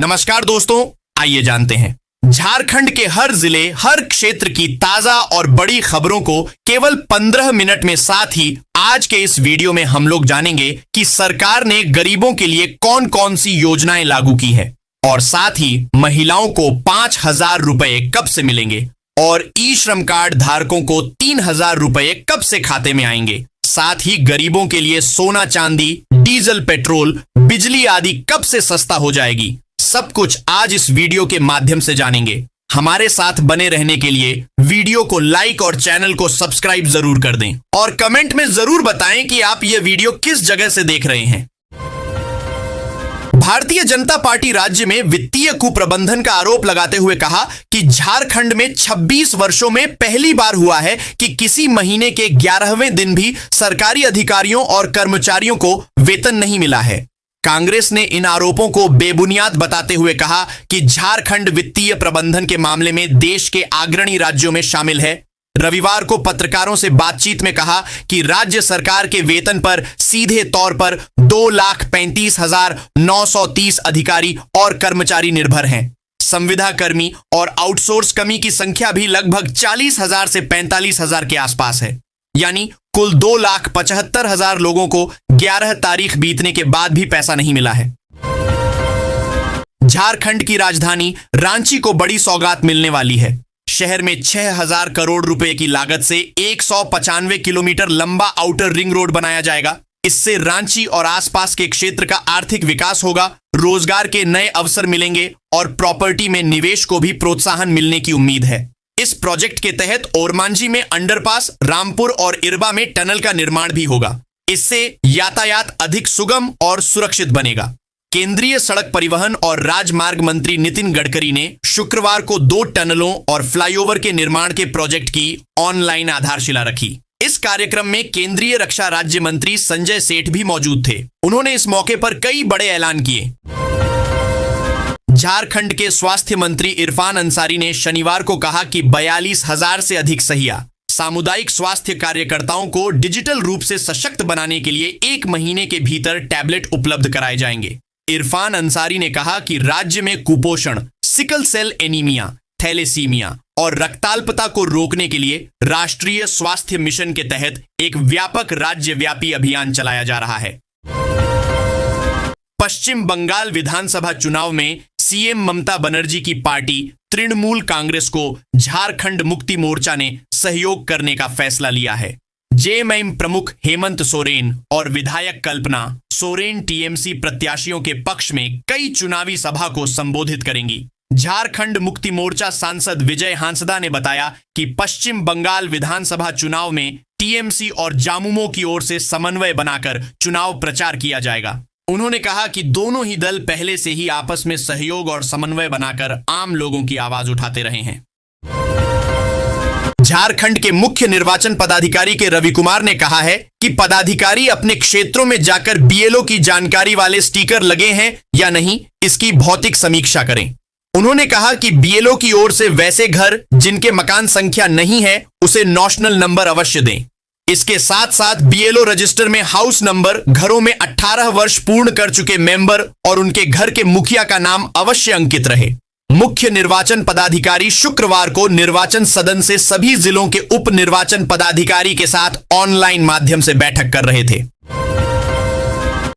नमस्कार दोस्तों, आइए जानते हैं झारखंड के हर जिले, हर क्षेत्र की ताजा और बड़ी खबरों को केवल 15 मिनट में। साथ ही आज के इस वीडियो में हम लोग जानेंगे कि सरकार ने गरीबों के लिए कौन कौन सी योजनाएं लागू की है और साथ ही महिलाओं को 5,000 रुपए कब से मिलेंगे और ई श्रम कार्ड धारकों को 3,000 रुपए कब से खाते में आएंगे। साथ ही गरीबों के लिए सोना चांदी, डीजल, पेट्रोल, बिजली आदि कब से सस्ता हो जाएगी। सब कुछ आज इस वीडियो के माध्यम से जानेंगे। हमारे साथ बने रहने के लिए वीडियो को लाइक और चैनल को सब्सक्राइब जरूर कर दें और कमेंट में जरूर बताएं कि आप यह वीडियो किस जगह से देख रहे हैं। भारतीय जनता पार्टी राज्य में वित्तीय कुप्रबंधन का आरोप लगाते हुए कहा कि झारखंड में 26 वर्षों में पहली बार हुआ है कि किसी महीने के 11वें दिन भी सरकारी अधिकारियों और कर्मचारियों को वेतन नहीं मिला है। कांग्रेस ने इन आरोपों को बेबुनियाद बताते हुए कहा कि झारखंड वित्तीय प्रबंधन के मामले में देश के अग्रणी राज्यों में शामिल है। रविवार को पत्रकारों से बातचीत में कहा कि राज्य सरकार के वेतन पर सीधे तौर पर 2,35,930 अधिकारी और कर्मचारी निर्भर हैं। संविदा कर्मी और आउटसोर्स कर्मी की संख्या भी लगभग 40,000 से 45,000 के आसपास है। यानी कुल 2,75,000 लोगों को 11 तारीख बीतने के बाद भी पैसा नहीं मिला है। झारखंड की राजधानी रांची को बड़ी सौगात मिलने वाली है। शहर में 6,000 करोड़ रुपए की लागत से 195 किलोमीटर लंबा आउटर रिंग रोड बनाया जाएगा। इससे रांची और आसपास के क्षेत्र का आर्थिक विकास होगा, रोजगार के नए अवसर मिलेंगे और प्रॉपर्टी में निवेश को भी प्रोत्साहन मिलने की उम्मीद है। इस प्रोजेक्ट के तहत ओरमांझी में अंडरपास, रामपुर और इरबा में टनल का निर्माण भी होगा। इससे यातायात अधिक सुगम और सुरक्षित बनेगा। केंद्रीय सड़क परिवहन और राजमार्ग मंत्री नितिन गडकरी ने शुक्रवार को 2 टनलों और फ्लाईओवर के निर्माण के प्रोजेक्ट की ऑनलाइन आधारशिला रखी। इस कार्यक्रम में केंद्रीय रक्षा राज्य मंत्री संजय सेठ भी मौजूद थे। उन्होंने इस मौके पर कई बड़े ऐलान किए। झारखंड के स्वास्थ्य मंत्री इरफान अंसारी ने शनिवार को कहा कि 42,000 से अधिक सहिया सामुदायिक स्वास्थ्य कार्यकर्ताओं को डिजिटल रूप से सशक्त बनाने के लिए 1 महीने के भीतर टैबलेट उपलब्ध कराए जाएंगे। इरफान अंसारी ने कहा कि राज्य में कुपोषण, सिकल सेल एनीमिया, थैलेसीमिया और रक्ताल्पता को रोकने के लिए राष्ट्रीय स्वास्थ्य मिशन के तहत एक व्यापक राज्यव्यापी अभियान चलाया जा रहा है। पश्चिम बंगाल विधानसभा चुनाव में सीएम ममता बनर्जी की पार्टी तृणमूल कांग्रेस को झारखंड मुक्ति मोर्चा ने सहयोग करने का फैसला लिया है। जेएमएम प्रमुख हेमंत सोरेन और विधायक कल्पना सोरेन टीएमसी प्रत्याशियों के पक्ष में कई चुनावी सभा को संबोधित करेंगी। झारखंड मुक्ति मोर्चा सांसद विजय हांसदा ने बताया कि पश्चिम बंगाल विधानसभा चुनाव में टीएमसी और जामुमो की ओर से समन्वय बनाकर चुनाव प्रचार किया जाएगा। उन्होंने कहा कि दोनों ही दल पहले से ही आपस में सहयोग और समन्वय बनाकर आम लोगों की आवाज उठाते रहे हैं। झारखंड के मुख्य निर्वाचन पदाधिकारी के रवि कुमार ने कहा है कि पदाधिकारी अपने क्षेत्रों में जाकर बीएलओ की जानकारी वाले स्टिकर लगे हैं या नहीं, इसकी भौतिक समीक्षा करें। उन्होंने कहा कि बीएलओ की ओर से वैसे घर जिनके मकान संख्या नहीं है उसे नॉशनल नंबर अवश्य दें। इसके साथ साथ बीएलओ रजिस्टर में हाउस नंबर, घरों में 18 वर्ष पूर्ण कर चुके मेंबर और उनके घर के मुखिया का नाम अवश्य अंकित रहे। मुख्य निर्वाचन पदाधिकारी शुक्रवार को निर्वाचन सदन से सभी जिलों के उप निर्वाचन पदाधिकारी के साथ ऑनलाइन माध्यम से बैठक कर रहे थे।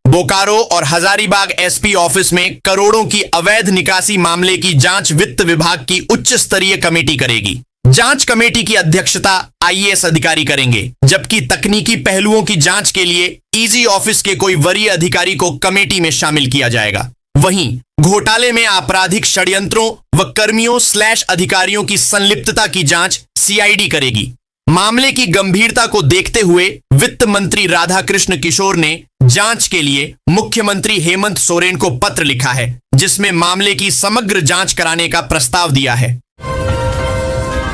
बोकारो और हजारीबाग एसपी ऑफिस में करोड़ों की अवैध निकासी मामले की जांच वित्त विभाग की उच्च स्तरीय कमेटी करेगी। जांच कमेटी की अध्यक्षता आईएएस अधिकारी करेंगे, जबकि तकनीकी पहलुओं की जांच के लिए ईजी ऑफिस के कोई वरीय अधिकारी को कमेटी में शामिल किया जाएगा। वहीं घोटाले में आपराधिक षड्यंत्रों व कर्मियों / अधिकारियों की संलिप्तता की जांच सीआईडी करेगी। मामले की गंभीरता को देखते हुए वित्त मंत्री राधाकृष्ण किशोर ने जांच के लिए मुख्यमंत्री हेमंत सोरेन को पत्र लिखा है, जिसमें मामले की समग्र जांच कराने का प्रस्ताव दिया है।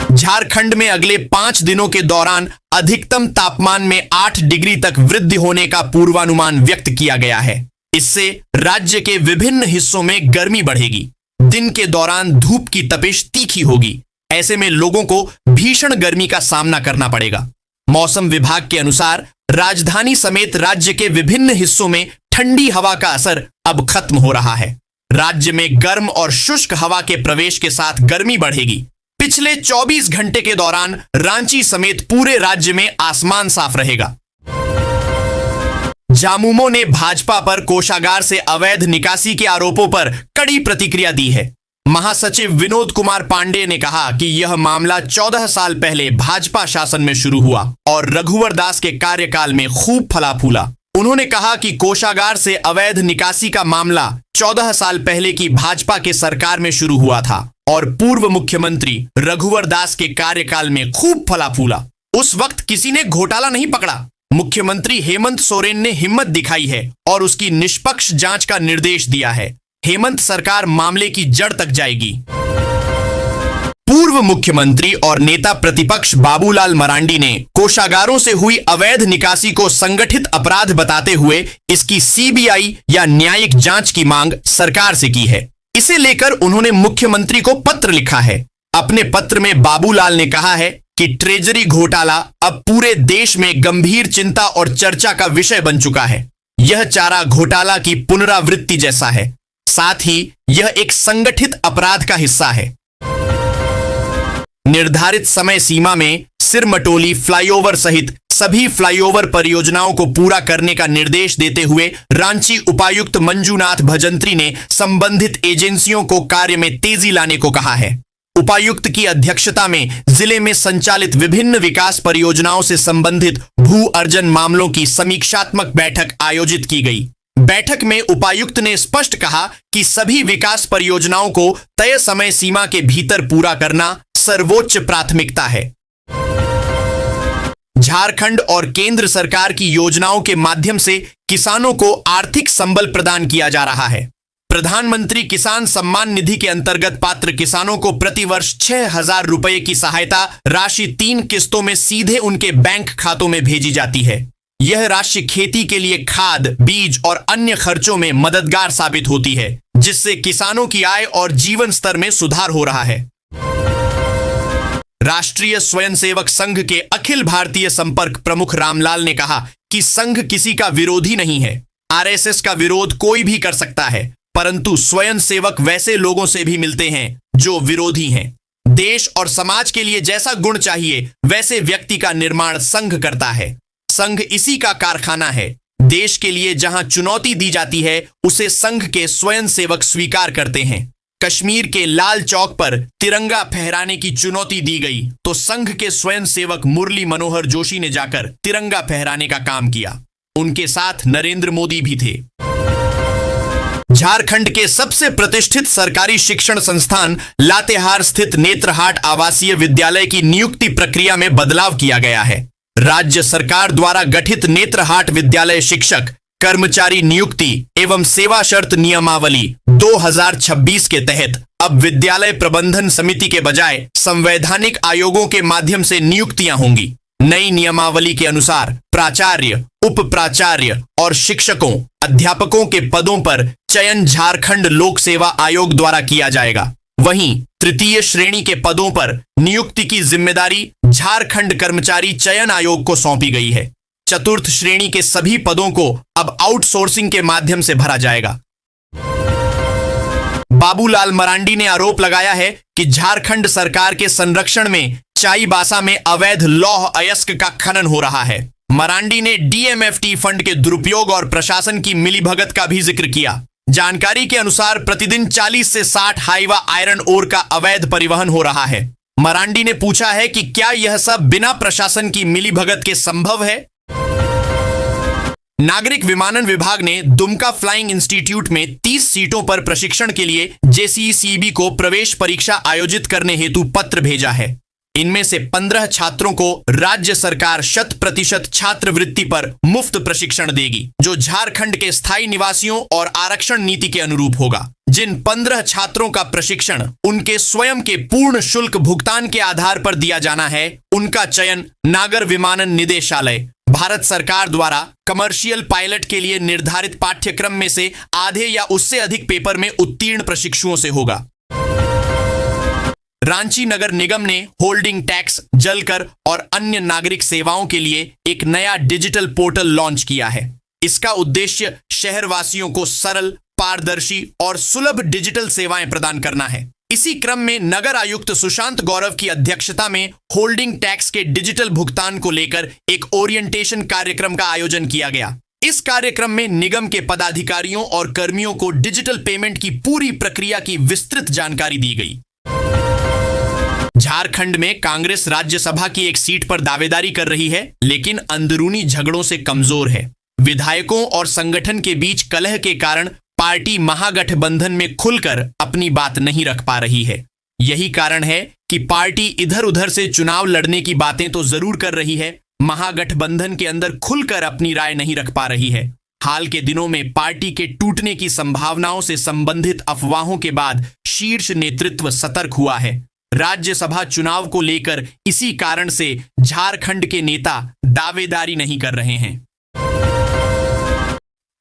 झारखंड में अगले 5 दिनों के दौरान अधिकतम तापमान में 8 डिग्री तक वृद्धि होने का पूर्वानुमान व्यक्त किया गया है। इससे राज्य के विभिन्न हिस्सों में गर्मी बढ़ेगी। दिन के दौरान धूप की तपिश तीखी होगी। ऐसे में लोगों को भीषण गर्मी का सामना करना पड़ेगा। मौसम विभाग के अनुसार राजधानी समेत राज्य के विभिन्न हिस्सों में ठंडी हवा का असर अब खत्म हो रहा है। राज्य में गर्म और शुष्क हवा के प्रवेश के साथ गर्मी बढ़ेगी। पिछले 24 घंटे के दौरान रांची समेत पूरे राज्य में आसमान साफ रहेगा। झामुमो ने भाजपा पर कोषागार से अवैध निकासी के आरोपों पर कड़ी प्रतिक्रिया दी है। महासचिव विनोद कुमार पांडेय ने कहा कि यह मामला 14 साल पहले भाजपा शासन में शुरू हुआ और रघुवर दास के कार्यकाल में खूब फला फूला। उन्होंने कहा कि कोषागार से अवैध निकासी का मामला 14 साल पहले की भाजपा के सरकार में शुरू हुआ था और पूर्व मुख्यमंत्री रघुवर दास के कार्यकाल में खूब फला फूला। उस वक्त किसी ने घोटाला नहीं पकड़ा। मुख्यमंत्री हेमंत सोरेन ने हिम्मत दिखाई है और उसकी निष्पक्ष जांच का निर्देश दिया है। हेमंत सरकार मामले की जड़ तक जाएगी। पूर्व मुख्यमंत्री और नेता प्रतिपक्ष बाबूलाल मरांडी ने कोषागारों से हुई अवैध निकासी को संगठित अपराध बताते हुए इसकी सीबीआई या न्यायिक जांच की मांग सरकार से की है। इसे लेकर उन्होंने मुख्यमंत्री को पत्र लिखा है। अपने पत्र में बाबूलाल ने कहा है कि ट्रेजरी घोटाला अब पूरे देश में गंभीर चिंता और चर्चा का विषय बन चुका है। यह चारा घोटाला की पुनरावृत्ति जैसा है, साथ ही यह एक संगठित अपराध का हिस्सा है। निर्धारित समय सीमा में सिरमटोली फ्लाईओवर सहित सभी फ्लाईओवर परियोजनाओं को पूरा करने का निर्देश देते हुए रांची उपायुक्त मंजूनाथ भजंत्री ने संबंधित एजेंसियों को कार्य में तेजी लाने को कहा है। उपायुक्त की अध्यक्षता में जिले में संचालित विभिन्न विकास परियोजनाओं से संबंधित भू अर्जन मामलों की समीक्षात्मक बैठक आयोजित की गई। बैठक में उपायुक्त ने स्पष्ट कहा कि सभी विकास परियोजनाओं को तय समय सीमा के भीतर पूरा करना सर्वोच्च प्राथमिकता है। झारखंड और केंद्र सरकार की योजनाओं के माध्यम से किसानों को आर्थिक संबल प्रदान किया जा रहा है। प्रधानमंत्री किसान सम्मान निधि के अंतर्गत पात्र किसानों को प्रतिवर्ष 6,000 रुपए की सहायता राशि 3 किस्तों में सीधे उनके बैंक खातों में भेजी जाती है। यह राशि खेती के लिए खाद, बीज और अन्य खर्चों में मददगार साबित होती है, जिससे किसानों की आय और जीवन स्तर में सुधार हो रहा है। राष्ट्रीय स्वयंसेवक संघ के अखिल भारतीय संपर्क प्रमुख रामलाल ने कहा कि संघ किसी का विरोधी नहीं है। आरएसएस का विरोध कोई भी कर सकता है, परंतु स्वयंसेवक वैसे लोगों से भी मिलते हैं जो विरोधी हैं। देश और समाज के लिए जैसा गुण चाहिए वैसे व्यक्ति का निर्माण संघ करता है। संघ इसी का कारखाना है। देश के लिए जहां चुनौती दी जाती है उसे संघ के स्वयंसेवक स्वीकार करते हैं। कश्मीर के लाल चौक पर तिरंगा फहराने की चुनौती दी गई तो संघ के स्वयंसेवक मुरली मनोहर जोशी ने जाकर तिरंगा फहराने का काम किया। उनके साथ नरेंद्र मोदी भी थे। झारखंड के सबसे प्रतिष्ठित सरकारी शिक्षण संस्थान लातेहार स्थित नेत्रहाट आवासीय विद्यालय की नियुक्ति प्रक्रिया में बदलाव किया गया है। राज्य सरकार द्वारा गठित नेत्रहाट विद्यालय शिक्षक कर्मचारी नियुक्ति एवं सेवा शर्त नियमावली 2026 के तहत अब विद्यालय प्रबंधन समिति के बजाय संवैधानिक आयोगों के माध्यम से नियुक्तियां होंगी। नई नियमावली के अनुसार प्राचार्य, उप प्राचार्य और शिक्षकों, अध्यापकों के पदों पर चयन झारखंड लोक सेवा आयोग द्वारा किया जाएगा। वहीं तृतीय श्रेणी के पदों पर नियुक्ति की जिम्मेदारी झारखंड कर्मचारी चयन आयोग को सौंपी गई है। चतुर्थ श्रेणी के सभी पदों को अब आउटसोर्सिंग के माध्यम से भरा जाएगा। बाबूलाल मरांडी ने आरोप लगाया है कि झारखंड सरकार के संरक्षण में चाईबासा में अवैध लौह अयस्क का खनन हो रहा है। मरांडी ने डीएमएफटी फंड के दुरुपयोग और प्रशासन की मिलीभगत का भी जिक्र किया। जानकारी के अनुसार प्रतिदिन 40 से 60 हाइवा आयरन ओर का अवैध परिवहन हो रहा है। मरांडी ने पूछा है कि क्या यह सब बिना प्रशासन की मिलीभगत के संभव है। नागरिक विमानन विभाग ने दुमका फ्लाइंग इंस्टीट्यूट में 30 सीटों पर प्रशिक्षण के लिए जेसीसीबी को प्रवेश परीक्षा आयोजित करने हेतु पत्र भेजा है। इनमें से 15 छात्रों को राज्य सरकार 100% छात्रवृत्ति पर मुफ्त प्रशिक्षण देगी, जो झारखंड के स्थायी निवासियों और आरक्षण नीति के अनुरूप होगा। जिन 15 छात्रों का प्रशिक्षण उनके स्वयं के पूर्ण शुल्क भुगतान के आधार पर दिया जाना है, उनका चयन नागर विमानन निदेशालय भारत सरकार द्वारा कमर्शियल पायलट के लिए निर्धारित पाठ्यक्रम में से आधे या उससे अधिक पेपर में उत्तीर्ण प्रशिक्षुओं से होगा। रांची नगर निगम ने होल्डिंग टैक्स, जलकर और अन्य नागरिक सेवाओं के लिए एक नया डिजिटल पोर्टल लॉन्च किया है। इसका उद्देश्य शहरवासियों को सरल पारदर्शी और सुलभ डिजिटल सेवाएं प्रदान करना है। इसी क्रम में नगर आयुक्त सुशांत गौरव की अध्यक्षता में होल्डिंग टैक्स के डिजिटल भुगतान को लेकर एक ओरिएंटेशन कार्यक्रम का आयोजन किया गया। इस कार्यक्रम में निगम के पदाधिकारियों और कर्मियों को डिजिटल पेमेंट की पूरी प्रक्रिया की विस्तृत जानकारी दी गई। झारखंड में कांग्रेस राज्यसभा की एक सीट पर दावेदारी कर रही है, लेकिन अंदरूनी झगड़ों से कमजोर है। विधायकों और संगठन के बीच कलह के कारण पार्टी महागठबंधन में खुलकर अपनी बात नहीं रख पा रही है। यही कारण है कि पार्टी इधर उधर से चुनाव लड़ने की बातें तो जरूर कर रही है, महागठबंधन के अंदर खुलकर अपनी राय नहीं रख पा रही है। हाल के दिनों में पार्टी के टूटने की संभावनाओं से संबंधित अफवाहों के बाद शीर्ष नेतृत्व सतर्क हुआ है। राज्यसभा चुनाव को लेकर इसी कारण से झारखंड के नेता दावेदारी नहीं कर रहे हैं।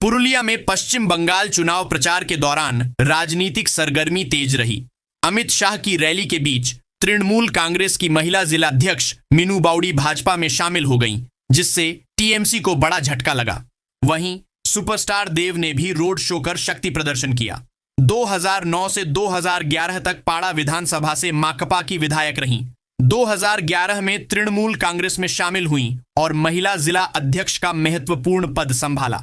पुरुलिया में पश्चिम बंगाल चुनाव प्रचार के दौरान राजनीतिक सरगर्मी तेज रही। अमित शाह की रैली के बीच तृणमूल कांग्रेस की महिला जिलाध्यक्ष मीनू बावड़ी भाजपा में शामिल हो गईं, जिससे टीएमसी को बड़ा झटका लगा। वहीं सुपरस्टार देव ने भी रोड शो कर शक्ति प्रदर्शन किया। 2009 से 2011 तक पाड़ा विधानसभा से माकपा की विधायक रहीं। 2011 में तृणमूल कांग्रेस में शामिल हुई और महिला जिला अध्यक्ष का महत्वपूर्ण पद संभाला।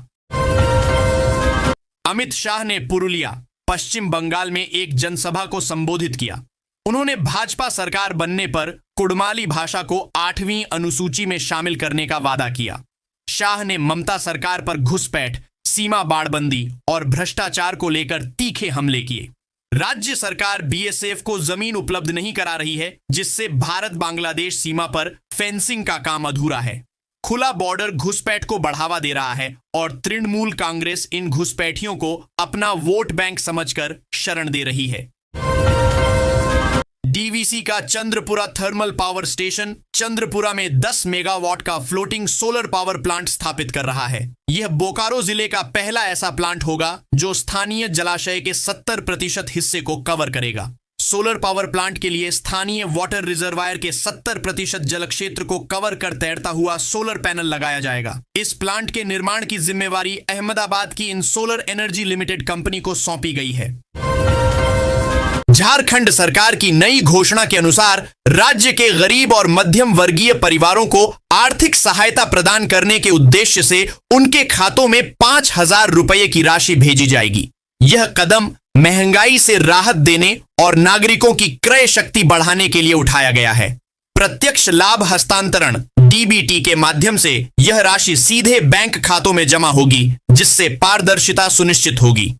अमित शाह ने पुरुलिया, पश्चिम बंगाल में एक जनसभा को संबोधित किया। उन्होंने भाजपा सरकार बनने पर कुड़माली भाषा को 8वीं अनुसूची में शामिल करने का वादा किया। शाह ने ममता सरकार पर घुसपैठ, सीमा बाड़बंदी और भ्रष्टाचार को लेकर तीखे हमले किए। राज्य सरकार बीएसएफ को जमीन उपलब्ध नहीं करा रही है, जिससे भारत बांग्लादेश सीमा पर फेंसिंग का काम अधूरा है। खुला बॉर्डर घुसपैठ को बढ़ावा दे रहा है और तृणमूल कांग्रेस इन घुसपैठियों को अपना वोट बैंक समझकर शरण दे रही है। डीवीसी का Chandrapura thermal power station Chandrapura में 10 मेगावाट का फ्लोटिंग सोलर पावर प्लांट स्थापित कर रहा है। यह बोकारो जिले का पहला ऐसा प्लांट होगा जो स्थानीय जलाशय के 70% हिस्से को कवर करेगा। सोलर पावर प्लांट के लिए स्थानीय वाटर रिजर्वायर के 70% जल क्षेत्र को कवर कर तैरता हुआ सोलर पैनल लगाया जाएगा। इस प्लांट के निर्माण की जिम्मेवारी अहमदाबाद की इन सोलर एनर्जी लिमिटेड कंपनी को सौंपी गई है। झारखंड सरकार की नई घोषणा के अनुसार राज्य के गरीब और मध्यम वर्गीय परिवारों को आर्थिक सहायता प्रदान करने के उद्देश्य से उनके खातों में 5,000 रुपये की राशि भेजी जाएगी। यह कदम महंगाई से राहत देने और नागरिकों की क्रय शक्ति बढ़ाने के लिए उठाया गया है। प्रत्यक्ष लाभ हस्तांतरण डीबीटी के माध्यम से यह राशि सीधे बैंक खातों में जमा होगी, जिससे पारदर्शिता सुनिश्चित होगी।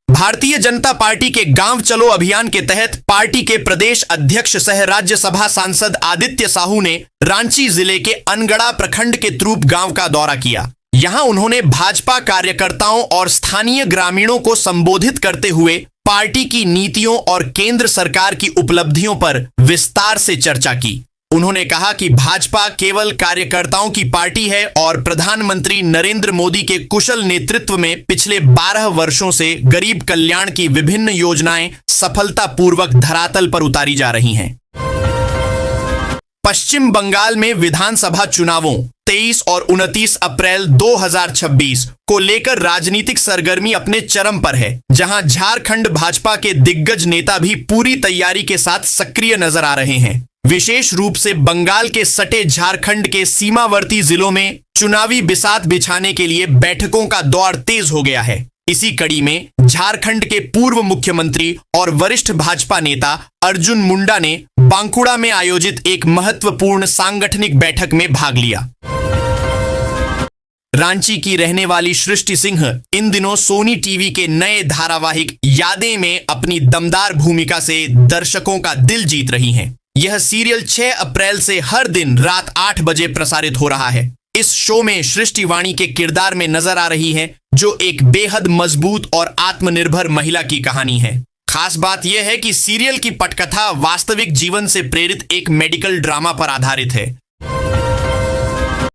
भारतीय जनता पार्टी के गांव चलो अभियान के तहत पार्टी के प्रदेश अध्यक्ष सह राज्यसभा सांसद आदित्य साहू ने रांची जिले के अनगड़ा प्रखंड के त्रूप गांव का दौरा किया। यहां उन्होंने भाजपा कार्यकर्ताओं और स्थानीय ग्रामीणों को संबोधित करते हुए पार्टी की नीतियों और केंद्र सरकार की उपलब्धियों पर विस्तार से चर्चा की। उन्होंने कहा कि भाजपा केवल कार्यकर्ताओं की पार्टी है और प्रधानमंत्री नरेंद्र मोदी के कुशल नेतृत्व में पिछले 12 वर्षों से गरीब कल्याण की विभिन्न योजनाएं सफलतापूर्वक धरातल पर उतारी जा रही हैं। पश्चिम बंगाल में विधानसभा चुनावों 23 और 29 अप्रैल 2026 को लेकर राजनीतिक सरगर्मी अपने चरम पर है, जहां झारखंड भाजपा के दिग्गज नेता भी पूरी तैयारी के साथ सक्रिय नजर आ रहे हैं। विशेष रूप से बंगाल के सटे झारखंड के सीमावर्ती जिलों में चुनावी बिसात बिछाने के लिए बैठकों का दौर तेज हो गया है। इसी कड़ी में झारखंड के पूर्व मुख्यमंत्री और वरिष्ठ भाजपा नेता अर्जुन मुंडा ने बांकुड़ा में आयोजित एक महत्वपूर्ण सांगठनिक बैठक में भाग लिया। रांची की रहने वाली सृष्टि सिंह इन दिनों सोनी टीवी के नए धारावाहिक यादें में अपनी दमदार भूमिका से दर्शकों का दिल जीत रही हैं। यह सीरियल 6 अप्रैल से हर दिन रात 8 बजे प्रसारित हो रहा है। इस शो में सृष्टि वाणी के किरदार में नजर आ रही है, जो एक बेहद मजबूत और आत्मनिर्भर महिला की कहानी है। खास बात यह है कि सीरियल की पटकथा वास्तविक जीवन से प्रेरित एक मेडिकल ड्रामा पर आधारित है।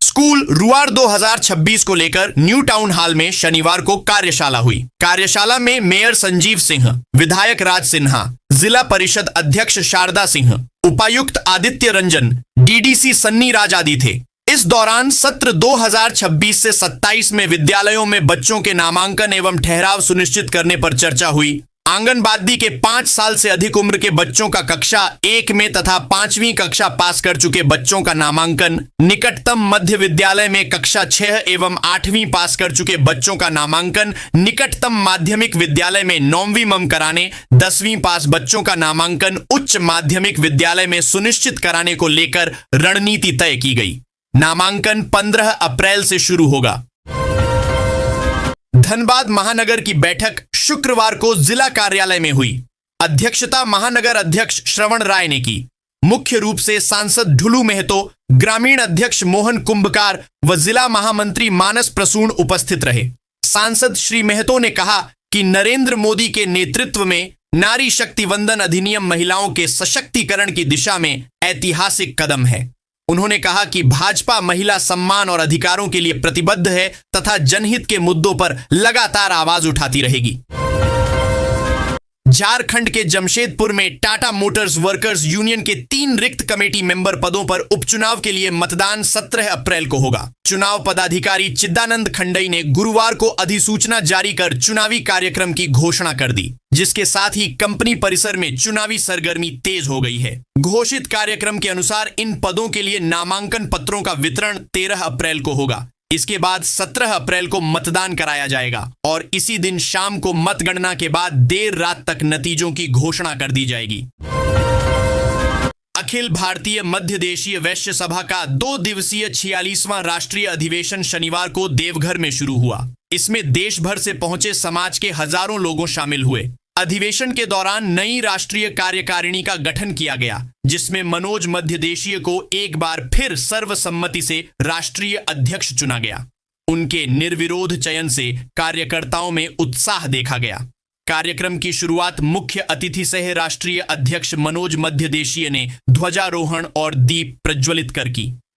स्कूल रुआर 2026 को लेकर न्यू टाउन हॉल में शनिवार को कार्यशाला हुई। कार्यशाला में मेयर संजीव सिंह, विधायक राज सिन्हा, जिला परिषद अध्यक्ष शारदा सिंह, उपायुक्त आदित्य रंजन, डीडीसी सन्नी राज आदि थे। इस दौरान सत्र 2026 से 27 में विद्यालयों में बच्चों के नामांकन एवं ठहराव सुनिश्चित करने पर चर्चा हुई। आंगनबाड़ी के 5 साल से अधिक उम्र के बच्चों का कक्षा 1 में तथा 5वीं कक्षा पास कर चुके बच्चों का नामांकन, निकटतम मध्य विद्यालय में कक्षा 6 एवं 8वीं पास कर चुके बच्चों का नामांकन, निकटतम माध्यमिक विद्यालय में 9वीं मम कराने, 10वीं पास बच्चों का नामांकन उच्च माध्यमिक विद्यालय में सुनिश्चित कराने को लेकर रणनीति तय की गई। नामांकन 15 अप्रैल से शुरू होगा। धनबाद महानगर की बैठक शुक्रवार को जिला कार्यालय में हुई। अध्यक्षता महानगर अध्यक्ष श्रवण राय ने की। मुख्य रूप से सांसद ढुलू मेहतो, ग्रामीण अध्यक्ष मोहन कुंभकार व जिला महामंत्री मानस प्रसून उपस्थित रहे। सांसद श्री मेहतो ने कहा कि नरेंद्र मोदी के नेतृत्व में नारी शक्ति वंदन अधिनियम महिलाओं के सशक्तिकरण की दिशा में ऐतिहासिक कदम है। उन्होंने कहा कि भाजपा महिला सम्मान और अधिकारों के लिए प्रतिबद्ध है तथा जनहित के मुद्दों पर लगातार आवाज उठाती रहेगी। झारखंड के जमशेदपुर में टाटा मोटर्स वर्कर्स यूनियन के 3 रिक्त कमेटी मेंबर पदों पर उपचुनाव के लिए मतदान 17 अप्रैल को होगा। चुनाव पदाधिकारी चिदानंद खंडई ने गुरुवार को अधिसूचना जारी कर चुनावी कार्यक्रम की घोषणा कर दी, जिसके साथ ही कंपनी परिसर में चुनावी सरगर्मी तेज हो गई है। घोषित कार्यक्रम के अनुसार इन पदों के लिए नामांकन पत्रों का वितरण 13 अप्रैल को होगा। इसके बाद 17 अप्रैल को मतदान कराया जाएगा और इसी दिन शाम को मतगणना के बाद देर रात तक नतीजों की घोषणा कर दी जाएगी। अखिल भारतीय मध्य देशीय वैश्य सभा का 2 दिवसीय 46वां राष्ट्रीय अधिवेशन शनिवार को देवघर में शुरू हुआ। इसमें देश भर से पहुंचे समाज के हजारों लोगों शामिल हुए। अधिवेशन के दौरान नई राष्ट्रीय कार्यकारिणी का गठन किया गया, जिसमें मनोज मध्यदेशीय को एक बार फिर सर्वसम्मति से राष्ट्रीय अध्यक्ष चुना गया। उनके निर्विरोध चयन से कार्यकर्ताओं में उत्साह देखा गया। कार्यक्रम की शुरुआत मुख्य अतिथि सह राष्ट्रीय अध्यक्ष मनोज मध्यदेशीय ने ध्वजारोहण और दीप प्रज्वलित कर की।